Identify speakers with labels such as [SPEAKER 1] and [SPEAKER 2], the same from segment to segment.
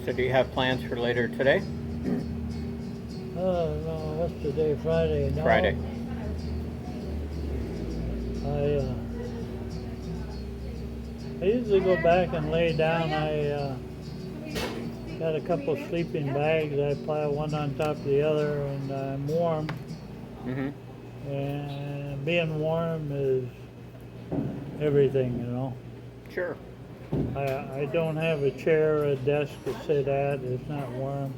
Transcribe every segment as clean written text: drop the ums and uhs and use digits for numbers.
[SPEAKER 1] So do you have plans for later today?
[SPEAKER 2] No, what's today? Friday. No,
[SPEAKER 1] Friday.
[SPEAKER 2] I usually go back and lay down. I got a couple sleeping bags. I pile one on top of the other, and I'm warm.
[SPEAKER 1] Mm-hmm.
[SPEAKER 2] And being warm is everything, you know.
[SPEAKER 1] Sure.
[SPEAKER 2] I don't have a chair or a desk to sit at. It's not warm.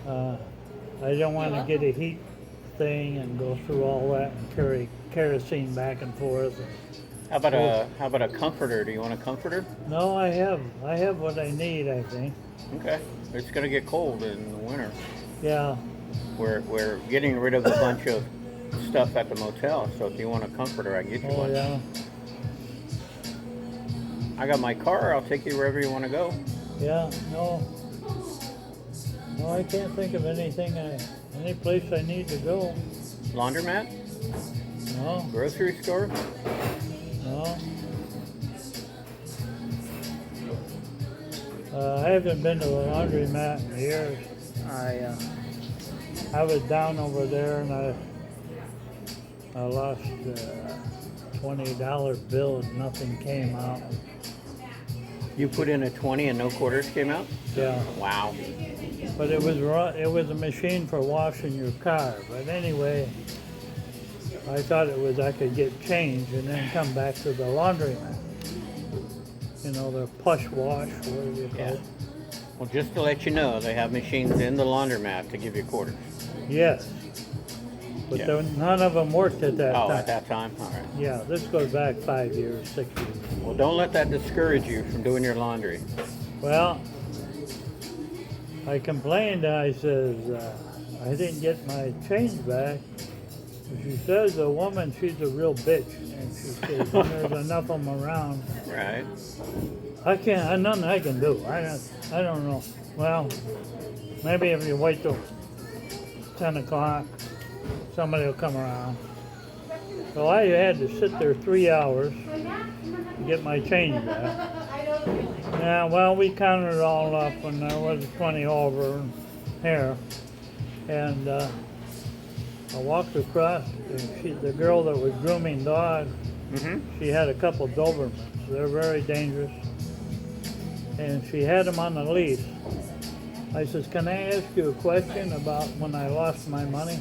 [SPEAKER 2] I don't want to get a heat thing and go through all that and carry kerosene back and forth.
[SPEAKER 1] How about a comforter? Do you want a comforter?
[SPEAKER 2] No, I have what I need, I think.
[SPEAKER 1] Okay. It's gonna get cold in the winter.
[SPEAKER 2] Yeah.
[SPEAKER 1] We're getting rid of a bunch of stuff at the motel, so if you want a comforter, I can get you
[SPEAKER 2] Oh,
[SPEAKER 1] one.
[SPEAKER 2] yeah.
[SPEAKER 1] I got my car. I'll take you wherever you want to go.
[SPEAKER 2] Yeah. No. No, I can't think of anything. Any place I need to go.
[SPEAKER 1] Laundromat?
[SPEAKER 2] No.
[SPEAKER 1] Grocery store?
[SPEAKER 2] No. I haven't been to the laundromat in years. I was down over there and I lost a $20 bill and nothing came out.
[SPEAKER 1] You put in a 20 and no quarters came out?
[SPEAKER 2] Yeah,
[SPEAKER 1] Wow.
[SPEAKER 2] but it was a machine for washing your car. But anyway, I thought I could get change and then come back to the laundromat. You know, the push wash, whatever you call
[SPEAKER 1] Yeah.
[SPEAKER 2] it.
[SPEAKER 1] Well, just to let you know, they have machines in the laundromat to give you quarters.
[SPEAKER 2] Yes, but
[SPEAKER 1] Yeah.
[SPEAKER 2] none of them worked at that
[SPEAKER 1] Oh,
[SPEAKER 2] time.
[SPEAKER 1] at that time? All right.
[SPEAKER 2] Yeah, this goes back 5 years, 6 years.
[SPEAKER 1] Well, don't let that discourage you from doing your laundry.
[SPEAKER 2] Well, I complained. I says, I didn't get my change back. She says the woman, she's a real bitch. And she says, there's enough of them around.
[SPEAKER 1] Right.
[SPEAKER 2] Nothing I can do. I don't know. Well, maybe if you wait till 10 o'clock, somebody will come around. So I had to sit there 3 hours to get my change back. Yeah, well, we counted it all up, and there was 20 over here. And I walked across, and the girl that was grooming dogs, she had a couple Dobermans. They're very dangerous. And she had them on the leash. I says, can I ask you a question about when I lost my money?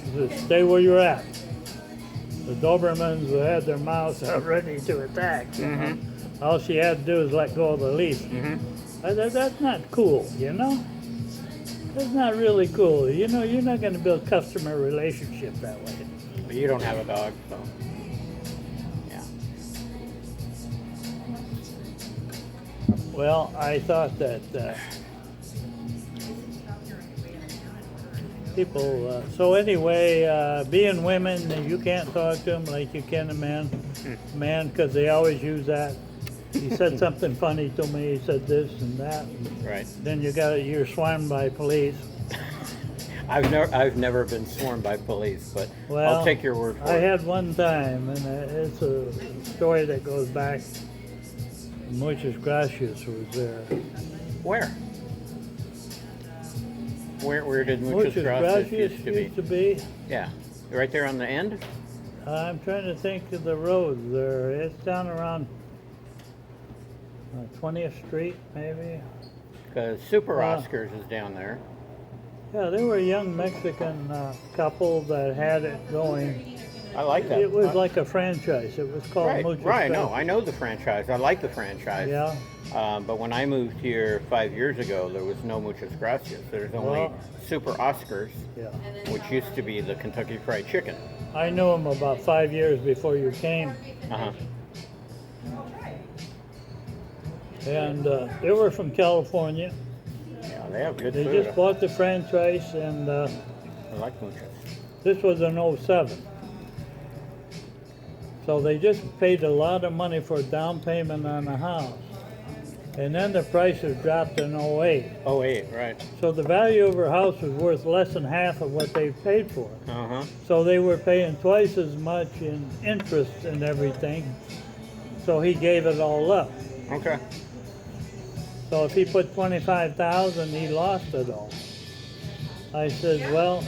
[SPEAKER 2] She says, stay where you're at. The Dobermans had their mouths ready to attack. All she had to do is let go of the leash. I said, that's not cool, you know? That's not really cool. You know, you're not going to build customer relationship that way.
[SPEAKER 1] But you don't have a dog, so. Yeah.
[SPEAKER 2] Well, I thought that people. So anyway, being women, you can't talk to them like you can a man. Man, because they always use that. He said something funny to me. He said this and that.
[SPEAKER 1] Right.
[SPEAKER 2] Then you're swarmed by police.
[SPEAKER 1] I've never been sworn by police, but
[SPEAKER 2] Well,
[SPEAKER 1] I'll take your word for
[SPEAKER 2] I
[SPEAKER 1] it.
[SPEAKER 2] had one time, and it's a story that goes back. Muchas Gracias was there.
[SPEAKER 1] Where? Where did Muchas Gracias used to be? Yeah. Right there on the end?
[SPEAKER 2] I'm trying to think of the road there. It's down around 20th Street, maybe.
[SPEAKER 1] Because Super Oscars is down there.
[SPEAKER 2] Yeah, they were a young Mexican couple that had it going.
[SPEAKER 1] I like that.
[SPEAKER 2] It was like a franchise. It was called
[SPEAKER 1] Right,
[SPEAKER 2] Muchas
[SPEAKER 1] right. No,
[SPEAKER 2] Gracias.
[SPEAKER 1] I know the franchise. I like the franchise.
[SPEAKER 2] Yeah.
[SPEAKER 1] But when I moved here 5 years ago, there was no Muchas Gracias. There's only
[SPEAKER 2] Well-
[SPEAKER 1] Super Oscars,
[SPEAKER 2] Yeah.
[SPEAKER 1] which used to be the Kentucky Fried Chicken.
[SPEAKER 2] I knew them about 5 years before you came.
[SPEAKER 1] Uh-huh.
[SPEAKER 2] And they were from California.
[SPEAKER 1] Yeah, they have good
[SPEAKER 2] They
[SPEAKER 1] food.
[SPEAKER 2] just bought the franchise, and
[SPEAKER 1] I like Muchas.
[SPEAKER 2] this was in '07. So they just paid a lot of money for a down payment on a house. And then the prices dropped in '08.
[SPEAKER 1] Oh, 8, right.
[SPEAKER 2] So the value of her house was worth less than half of what they paid for it.
[SPEAKER 1] Uh-huh.
[SPEAKER 2] So they were paying twice as much in interest and everything. So he gave it all up.
[SPEAKER 1] Okay.
[SPEAKER 2] So if he put 25,000, he lost it all. I said, well,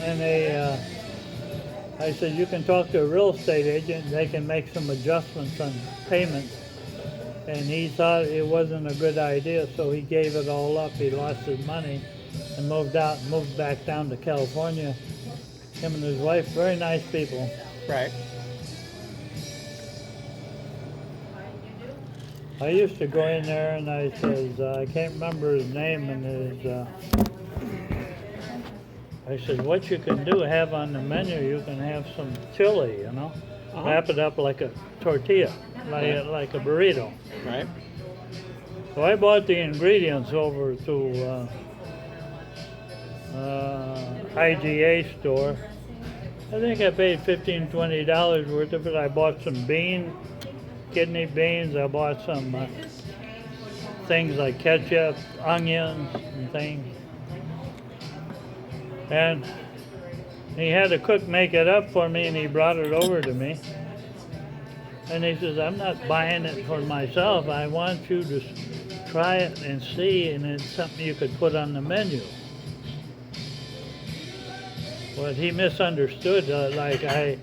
[SPEAKER 2] I said, you can talk to a real estate agent. They can make some adjustments on payments. And he thought it wasn't a good idea, so he gave it all up. He lost his money and moved back down to California. Him and his wife, very nice people.
[SPEAKER 1] Right.
[SPEAKER 2] I used to go in there and I says, I can't remember his name, and I said, what you can do, have on the menu, you can have some chili, you know, wrap it up like a tortilla, like a burrito.
[SPEAKER 1] Right.
[SPEAKER 2] So I bought the ingredients over to IGA store. I think I paid $15, $20 worth of it. I bought some beans, kidney beans. I bought some things like ketchup, onions, and things. And he had a cook make it up for me, and he brought it over to me. And he says, I'm not buying it for myself. I want you to try it and see, and it's something you could put on the menu. But he misunderstood. Like I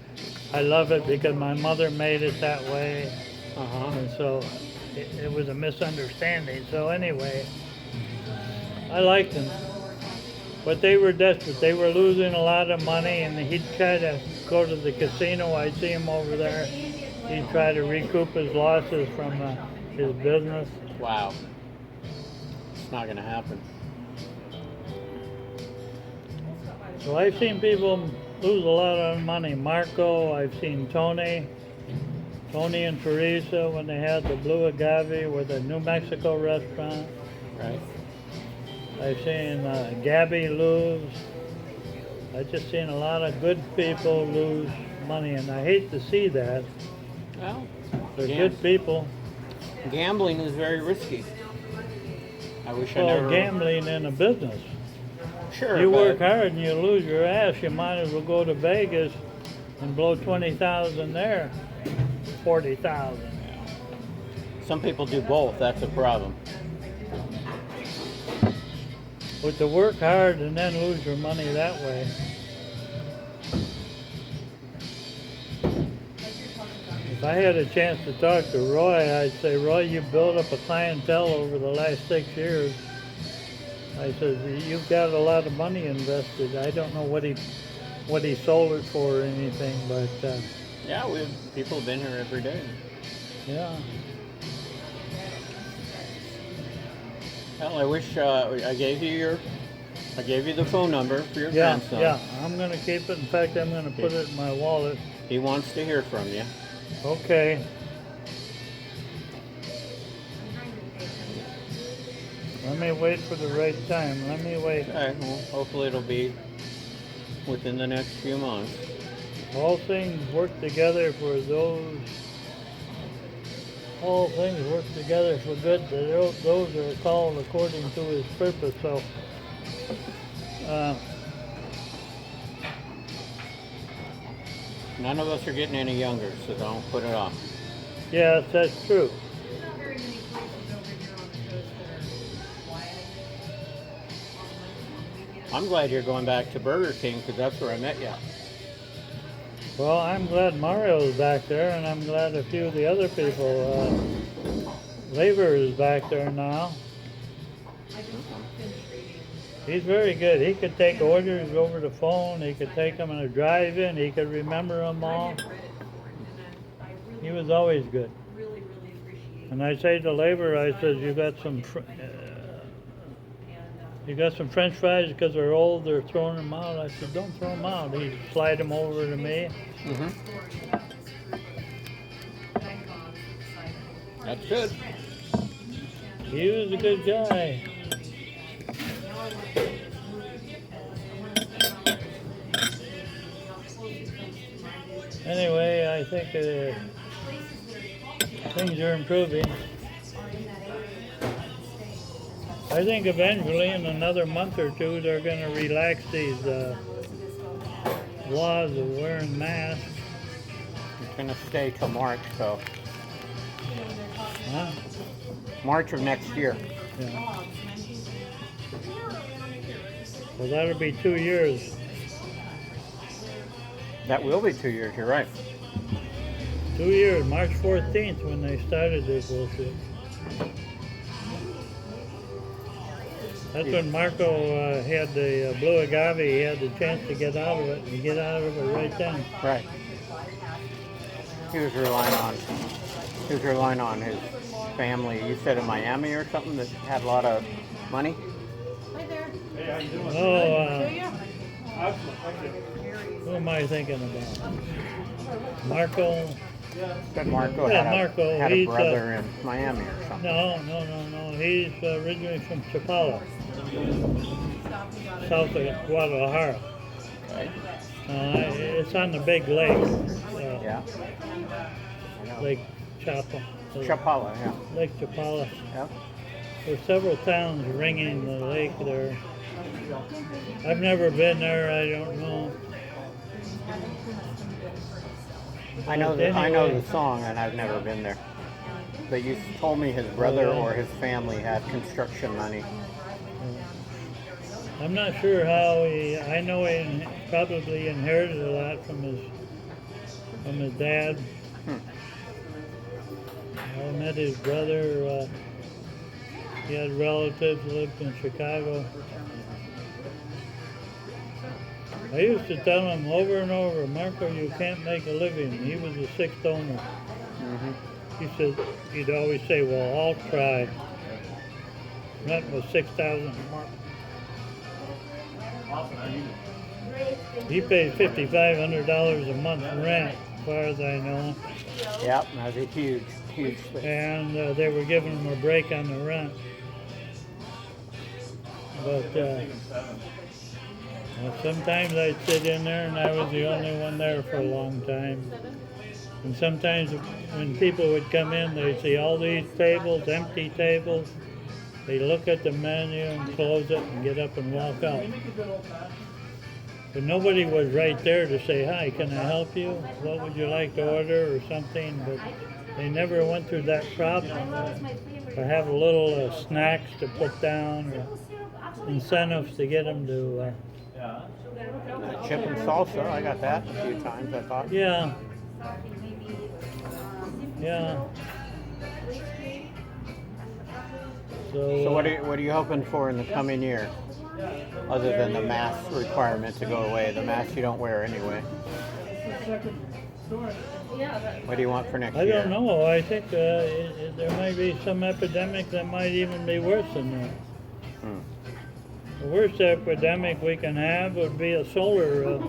[SPEAKER 2] love it because my mother made it that way. And so it was a misunderstanding. So anyway, I liked him. But they were desperate. They were losing a lot of money, and he'd try to go to the casino. I'd see him over there. He'd try to recoup his losses from his business.
[SPEAKER 1] Wow. It's not going to happen.
[SPEAKER 2] So I've seen people lose a lot of money. Marco, I've seen Tony and Teresa when they had the Blue Agave with the New Mexico restaurant.
[SPEAKER 1] Right.
[SPEAKER 2] I've seen Gabby lose. I've just seen a lot of good people lose money, and I hate to see that.
[SPEAKER 1] Well,
[SPEAKER 2] They're good people.
[SPEAKER 1] Gambling is very risky. I wish I never...
[SPEAKER 2] gambling in a business.
[SPEAKER 1] Sure,
[SPEAKER 2] You work hard and you lose your ass, you might as well go to Vegas and blow 20,000 there, 40,000.
[SPEAKER 1] Some people do both. That's a problem.
[SPEAKER 2] But to work hard and then lose your money that way. If I had a chance to talk to Roy, I'd say, Roy, you built up a clientele over the last 6 years. I said, you've got a lot of money invested. I don't know what he sold it for or anything, but
[SPEAKER 1] Yeah, people have been here every day.
[SPEAKER 2] yeah.
[SPEAKER 1] Well, I wish I gave you the phone number for your grandson.
[SPEAKER 2] Yeah, I'm gonna keep it. In fact, I'm gonna put it in my wallet.
[SPEAKER 1] He wants to hear from you.
[SPEAKER 2] Okay. Let me wait for the right time. Let me wait.
[SPEAKER 1] Okay, well, hopefully it'll be within the next few months.
[SPEAKER 2] All things work together for those. All things work together for good. Those are called according to His purpose. So,
[SPEAKER 1] None of us are getting any younger, so don't put it off.
[SPEAKER 2] yes, that's true.
[SPEAKER 1] I'm glad you're going back to Burger King because that's where I met you.
[SPEAKER 2] Well, I'm glad Mario's back there, and I'm glad a few of the other people. Labor is back there now. He's very good. He could take orders over the phone. He could take them in a drive-in. He could remember them all. He was always good. And I say to Labor, I said, you got some French fries because they're old, they're throwing them out. I said, don't throw them out. He'd slide them over to me.
[SPEAKER 1] That's good.
[SPEAKER 2] He was a good guy. Anyway, I think things are improving. I think eventually, in another month or two, they're going to relax these laws of wearing masks.
[SPEAKER 1] It's going to stay till March, so
[SPEAKER 2] Huh?
[SPEAKER 1] March of next year.
[SPEAKER 2] Yeah. Well, that'll be 2 years.
[SPEAKER 1] That will be 2 years, you're right.
[SPEAKER 2] 2 years, March 14th when they started this bullshit. That's when Marco had the blue agave. He had the chance to get out of it and get out of it right then.
[SPEAKER 1] Right. He was relying on his family. You said in Miami or something that had a lot of money?
[SPEAKER 3] Hi there.
[SPEAKER 2] Oh,
[SPEAKER 3] Show you?
[SPEAKER 2] who am I thinking about? Marco?
[SPEAKER 1] Said Marco
[SPEAKER 2] Yeah,
[SPEAKER 1] had,
[SPEAKER 2] Marco,
[SPEAKER 1] had a
[SPEAKER 2] he's,
[SPEAKER 1] brother in Miami or something.
[SPEAKER 2] No. He's originally from Chapala, south of Guadalajara.
[SPEAKER 1] Okay.
[SPEAKER 2] It's on the big lake.
[SPEAKER 1] Yeah. I know.
[SPEAKER 2] Lake Chapala.
[SPEAKER 1] Chapala, yeah.
[SPEAKER 2] Lake Chapala.
[SPEAKER 1] Yep.
[SPEAKER 2] There's several towns ringing the lake there. I've never been there. I don't know.
[SPEAKER 1] I know
[SPEAKER 2] Anyway.
[SPEAKER 1] the song, and I've never been there. But you told me his brother or his family had construction money.
[SPEAKER 2] I'm not sure how he. I know he probably inherited a lot from his dad. I met his brother. He had relatives who lived in Chicago. I used to tell him over and over, Marco, you can't make a living. He was the sixth owner. He said, he'd always say, well, I'll try. Rent was $6,000 a month. He paid $5,500 a month rent, as far as I know.
[SPEAKER 1] Yep, that's a huge thing.
[SPEAKER 2] And they were giving him a break on the rent. But sometimes I'd sit in there and I was the only one there for a long time. And sometimes when people would come in, they'd see all these tables, empty tables. They look at the menu and close it and get up and walk out. But nobody was right there to say, hi, can I help you? What would you like to order or something? But they never went through that problem. Or have a little snacks to put down or incentives to get them to...
[SPEAKER 1] Chip and salsa, I got that a few times, I thought.
[SPEAKER 2] Yeah.
[SPEAKER 1] So what are you hoping for in the coming year? Other than the mask requirement to go away, the mask you don't wear anyway. What do you want for next
[SPEAKER 2] I
[SPEAKER 1] year?
[SPEAKER 2] don't know. I think there might be some epidemic that might even be worse than that. The worst epidemic we can have would be a solar.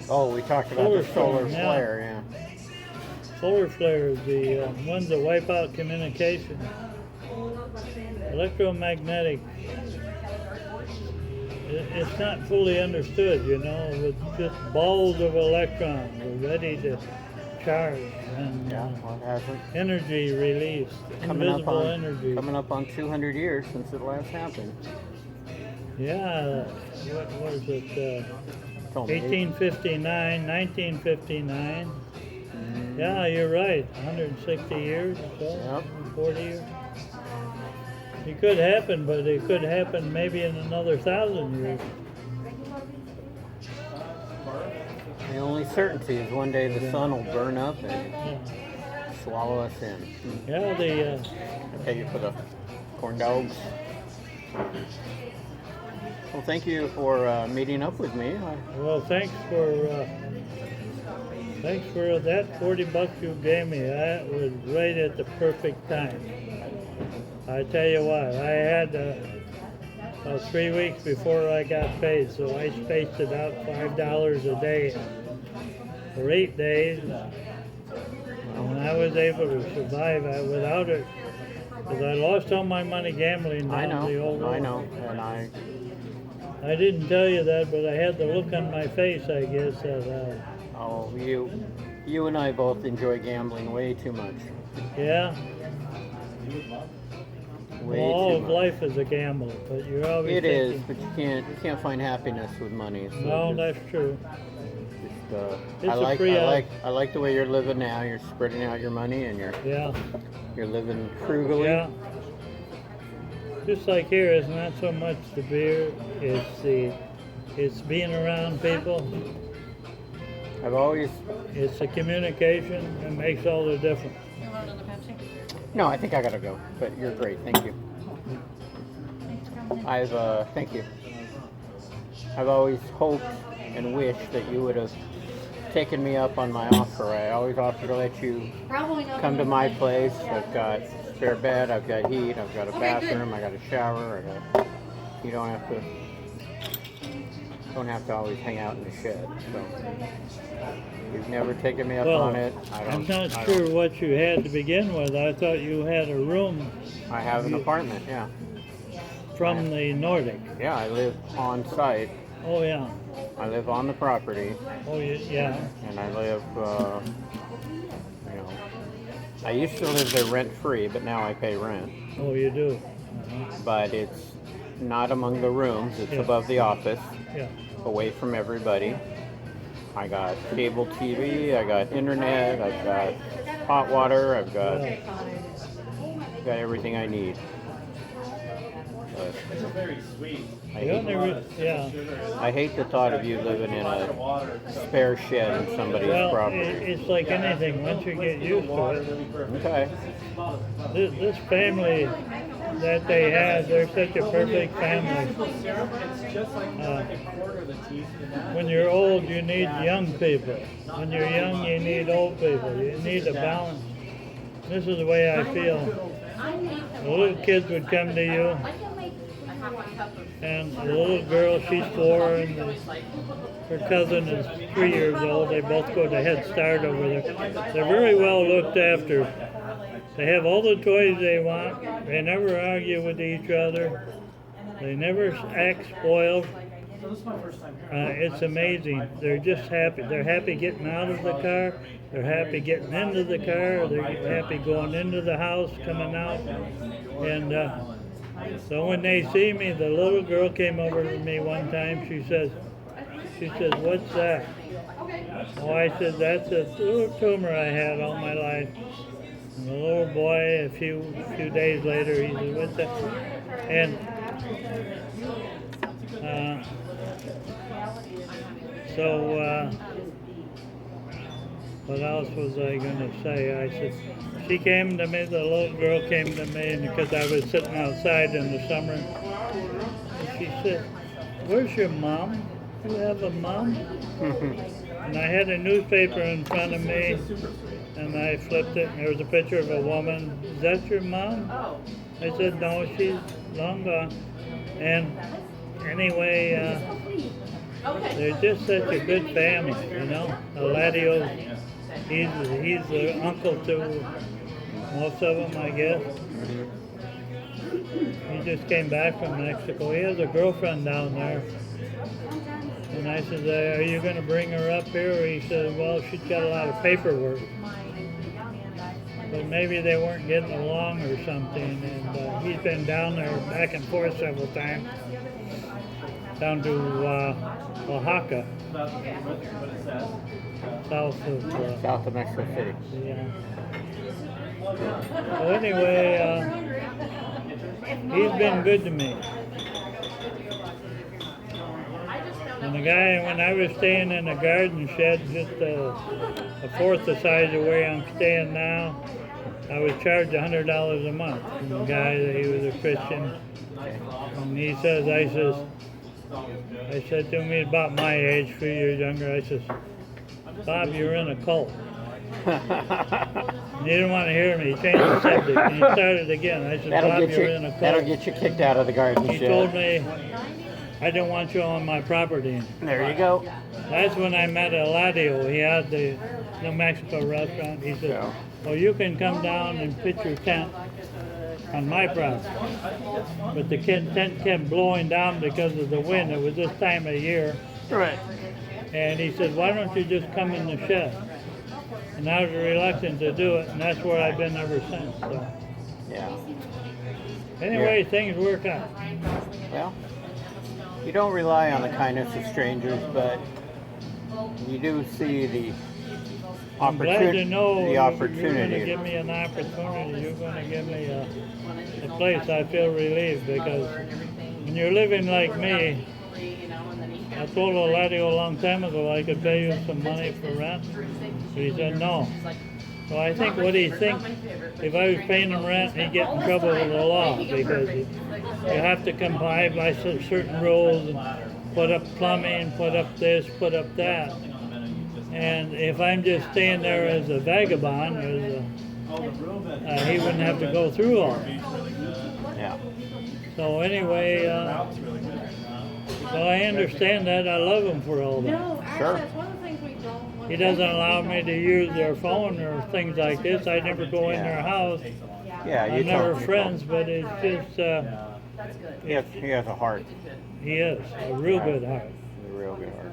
[SPEAKER 1] Oh, we talked about the solar
[SPEAKER 2] storm,
[SPEAKER 1] flare, yeah.
[SPEAKER 2] Solar flares, the ones that wipe out communication. Electromagnetic. It's not fully understood, you know, with just balls of electrons ready to charge and
[SPEAKER 1] Yeah, well, it hasn't.
[SPEAKER 2] energy released, invisible energy.
[SPEAKER 1] Coming up on 200 years since it last happened.
[SPEAKER 2] Yeah, what was it?
[SPEAKER 1] Told me
[SPEAKER 2] 1859, 1959. Yeah, you're right. 160 years or so,
[SPEAKER 1] Yep.
[SPEAKER 2] 40 years. It could happen, but it could happen maybe in another 1,000 years.
[SPEAKER 1] The only certainty is one day the sun will burn up and
[SPEAKER 2] Yeah,
[SPEAKER 1] swallow us in.
[SPEAKER 2] yeah
[SPEAKER 1] Okay, you for the corn dogs. Well, thank you for meeting up with me.
[SPEAKER 2] well, thanks for that 40 bucks you gave me. That was right at the perfect time. I tell you what, I had 3 weeks before I got paid, so I spaced it out $5 a day for 8 days, and I was able to survive without it, because I lost all my money gambling down the old
[SPEAKER 1] I know, and
[SPEAKER 2] I didn't tell you that, but I had the look on my face, I guess, that,
[SPEAKER 1] oh, you and I both enjoy gambling way too much.
[SPEAKER 2] yeah,
[SPEAKER 1] Way
[SPEAKER 2] well, all
[SPEAKER 1] too
[SPEAKER 2] of
[SPEAKER 1] much.
[SPEAKER 2] life is a gamble, but you're always
[SPEAKER 1] It is,
[SPEAKER 2] thinking,
[SPEAKER 1] but you can't find happiness with money. So
[SPEAKER 2] no, that's true. It's a free
[SPEAKER 1] I like the way you're living now. You're spreading out your money and
[SPEAKER 2] Yeah,
[SPEAKER 1] you're living frugally.
[SPEAKER 2] yeah. Just like here, it's not so much the beer, it's the It's being around people.
[SPEAKER 1] I've always,
[SPEAKER 2] It's the communication that makes all the difference.
[SPEAKER 3] You want another Pepsi?
[SPEAKER 1] no, I think I gotta go, but you're great, thank you.
[SPEAKER 3] Thanks for coming in.
[SPEAKER 1] Thank you. I've always hoped and wished that you would have taken me up on my offer. I always offer to let you
[SPEAKER 3] Probably not.
[SPEAKER 1] come to my place. I've got spare bed, I've got heat, I've got a
[SPEAKER 3] Okay, good.
[SPEAKER 1] bathroom, I got a shower, you don't have to always hang out in the shed. So you've never taken me up
[SPEAKER 2] Well,
[SPEAKER 1] on it.
[SPEAKER 2] I'm not sure what you had to begin with. I thought you had a room
[SPEAKER 1] I have an apartment, yeah.
[SPEAKER 2] from the Nordic.
[SPEAKER 1] Yeah, I live on site.
[SPEAKER 2] Oh yeah.
[SPEAKER 1] I live on the property,
[SPEAKER 2] Oh yeah.
[SPEAKER 1] and I live, I used to live there rent free, but now I pay rent.
[SPEAKER 2] Oh, you do.
[SPEAKER 1] But it's not among the rooms, it's
[SPEAKER 2] Yeah.
[SPEAKER 1] above the office,
[SPEAKER 2] Yeah.
[SPEAKER 1] away from everybody. I got cable TV, I got internet, I've got hot water, I've got everything I need. But
[SPEAKER 4] It's very sweet.
[SPEAKER 1] I
[SPEAKER 2] The only
[SPEAKER 1] hate,
[SPEAKER 2] yeah.
[SPEAKER 1] I hate the thought of you living in a spare shed in somebody's
[SPEAKER 2] Well,
[SPEAKER 1] property.
[SPEAKER 2] it's like anything. Once you get used to it,
[SPEAKER 1] Okay.
[SPEAKER 2] this family that they had, they're such a perfect family.
[SPEAKER 4] It's just like a quarter of the teeth.
[SPEAKER 2] When you're old, you need young people. When you're young, you need old people. You need a balance. This is the way I feel. The little kids would come to you, and the little girl, she's 4, and her cousin is 3 years old. They both go to Head Start over there. They're very well looked after. They have all the toys they want. They never argue with each other. They never act spoiled. It's amazing. They're just happy. They're happy getting out of the car. They're happy getting into the car. They're happy going into the house, coming out. And so when they see me, the little girl came over to me one time. She says, "What's that?" Oh, I said, "That's a little tumor I had all my life." And the little boy, a few days later, he said, "What's that?" And what else was I going to say? I said, she came to me, the little girl came to me, and because I was sitting outside in the summer, and she said, "Where's your mom? Do you have a mom?" And I had a newspaper in front of me, and I flipped it, and there was a picture of a woman. "Is that your mom?" I said, "No, she's long gone." And anyway, they're just such a good family, you know. Eladio, he's the uncle to most of them, I guess. He just came back from Mexico. He has a girlfriend down there. And I said, "Are you going to bring her up here?" He said, "Well, she's got a lot of paperwork." But maybe they weren't getting along or something. And he's been down there back and forth several times. Down to Oaxaca, south
[SPEAKER 1] South of Mexico City.
[SPEAKER 2] yeah. So anyway, he's been good to me. And the guy, when I was staying in a garden shed, just a fourth the size of where I'm staying now, I was charged $100 a month. And the guy, he was a Christian, and he says, I said to him, he's about my age, 3 years younger. I says, "Bob, you're in a cult." And he didn't want to hear me. He changed the subject, and he started again. I said, "Bob, you're in a cult."
[SPEAKER 1] That'll get you kicked out of the garden
[SPEAKER 2] He
[SPEAKER 1] shed.
[SPEAKER 2] told me, "I don't want you on my property."
[SPEAKER 1] There you go.
[SPEAKER 2] That's when I met Eladio. He had the New Mexico restaurant. He said,
[SPEAKER 1] Yeah.
[SPEAKER 2] "Well, you can come down and pitch your tent on my property." But the tent kept blowing down because of the wind. It was this time of year.
[SPEAKER 1] Right.
[SPEAKER 2] And he said, "Why don't you just come in the shed?" And I was reluctant to do it, and that's where I've been ever since. So
[SPEAKER 1] Yeah.
[SPEAKER 2] anyway, things work out.
[SPEAKER 1] Well, you don't rely on the kindness of strangers, but you do see the
[SPEAKER 2] I'm glad to know
[SPEAKER 1] the
[SPEAKER 2] you're going to
[SPEAKER 1] opportunity.
[SPEAKER 2] give me an opportunity. You're going to give me a place. I feel relieved because when you're living like me, I told Eladio a long time ago I could pay you some money for rent, but he said no. So I think what he thinks, if I was paying him rent, he'd get in trouble with the law because you have to comply by certain rules and put up plumbing, put up this, put up that. And if I'm just staying there as a vagabond, he wouldn't have to go through all that.
[SPEAKER 1] Yeah.
[SPEAKER 2] So anyway, so I understand that. I love him for all that.
[SPEAKER 3] No, actually,
[SPEAKER 1] Sure.
[SPEAKER 3] that's one of the things we don't want.
[SPEAKER 2] He doesn't allow me to use their phone or things like this. I never go in their house.
[SPEAKER 1] Yeah, you
[SPEAKER 2] I'm never
[SPEAKER 1] told me.
[SPEAKER 2] friends, but it's just,
[SPEAKER 3] That's good.
[SPEAKER 1] He has a heart.
[SPEAKER 2] he is a real good heart.
[SPEAKER 1] A real good heart.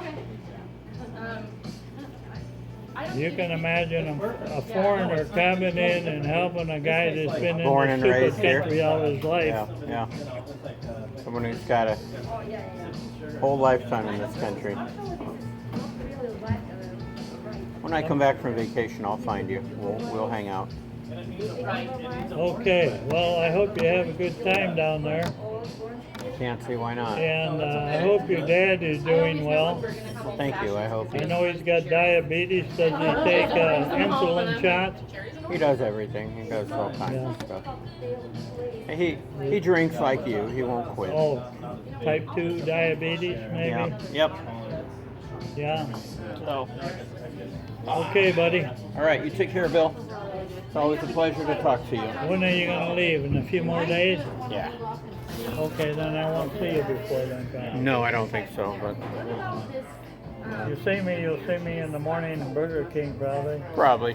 [SPEAKER 3] Okay.
[SPEAKER 2] You can imagine a foreigner coming in and helping a guy that's been in
[SPEAKER 1] Born
[SPEAKER 2] this
[SPEAKER 1] and
[SPEAKER 2] stupid
[SPEAKER 1] raised here.
[SPEAKER 2] country all his life.
[SPEAKER 1] Yeah, yeah. Someone who's got a whole lifetime in this country. When I come back from vacation, I'll find you. We'll hang out.
[SPEAKER 2] Okay, well, I hope you have a good time down there.
[SPEAKER 1] Can't see why not.
[SPEAKER 2] And I hope your dad is doing well.
[SPEAKER 1] Well, thank you. I hope
[SPEAKER 2] I know he's got diabetes. Does he take insulin shots?
[SPEAKER 1] he does everything. He does all kinds of stuff. And he drinks like you. He won't quit.
[SPEAKER 2] Oh, type 2 diabetes, maybe?
[SPEAKER 1] Yeah. Yep.
[SPEAKER 2] Yeah.
[SPEAKER 1] So,
[SPEAKER 2] Okay, buddy.
[SPEAKER 1] all right. You take care, Bill. It's always a pleasure to talk to you.
[SPEAKER 2] When are you going to leave? In a few more days?
[SPEAKER 1] Yeah.
[SPEAKER 2] Okay, then I won't see you before then. Connie.
[SPEAKER 1] No, I don't think so. But
[SPEAKER 2] You'll see me in the morning in Burger King, probably.
[SPEAKER 1] probably.